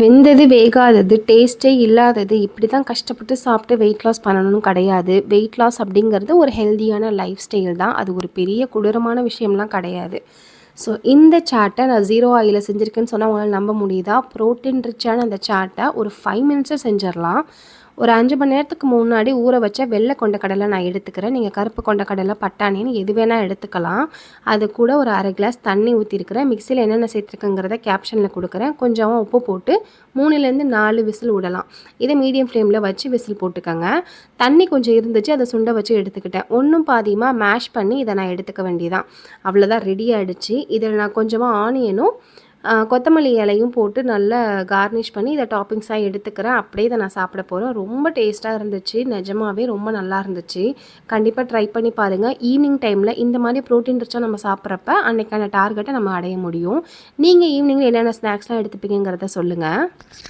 வெந்தது, வேகாதது, டேஸ்ட்டே இல்லாதது இப்படி தான் கஷ்டப்பட்டு சாப்பிட்டு வெயிட் லாஸ் பண்ணணும்னு கிடையாது. வெயிட் லாஸ் அப்படிங்கிறது ஒரு ஹெல்தியான லைஃப் ஸ்டைல் தான். அது ஒரு பெரிய கொடூரமான விஷயம்லாம் கிடையாது. ஸோ இந்த சாட்டை நான் 0 ஆயிலில் செஞ்சுருக்கேன்னு சொன்னால் உங்களால் நம்ப முடியுதா? ப்ரோட்டீன் ரிச்சான அந்த சாட்டை ஒரு 5 மினிட்ஸில் செஞ்சிடலாம். ஒரு 5 மணி நேரத்துக்கு முன்னாடி ஊற வச்ச வெள்ளை கொண்டக்கடலை நான் எடுத்துக்கிறேன். நீங்கள் கருப்பு கொண்டக்கடலை, பட்டாணின்னு எது வேணால் எடுத்துக்கலாம். அது கூட ஒரு 1/2 கிளாஸ் தண்ணி ஊற்றிருக்கிறேன். மிக்சியில் என்னென்ன சேர்த்துருக்குங்கிறத கேப்ஷனில் கொடுக்குறேன். கொஞ்சம் உப்பு போட்டு 3லேருந்து 4 விசில் விடலாம். இதை மீடியம் ஃப்ளேமில் வச்சு விசில் போட்டுக்கோங்க. தண்ணி கொஞ்சம் இருந்துச்சு, அதை சுண்ட வச்சு எடுத்துக்கிட்டேன். ஒன்றும் பாதியமாக மேஷ் பண்ணி இதை நான் எடுத்துக்க வேண்டியதான். அவ்வளோதான், ரெடி ஆகிடுச்சு. இதில் நான் கொஞ்சமாக ஆனியனும் கொத்தமல்லி இலையும் போட்டு நல்லா கார்னிஷ் பண்ணி இதை டாப்பிங்ஸாக எடுத்துக்கிறேன். அப்படியே இதை நான் சாப்பிட போகிறேன். ரொம்ப டேஸ்ட்டாக இருந்துச்சு. நிஜமாவே ரொம்ப நல்லா இருந்துச்சு. கண்டிப்பாக ட்ரை பண்ணி பாருங்கள். ஈவினிங் டைமில் இந்த மாதிரி ப்ரோட்டீன் ரிச்சாக நம்ம சாப்பிட்றப்ப அன்றைக்கான டார்கெட்டை நம்ம அடைய முடியும். நீங்கள் ஈவினிங்கில் என்னென்ன ஸ்நாக்ஸ்லாம் எடுத்துப்பீங்கிறத சொல்லுங்கள்.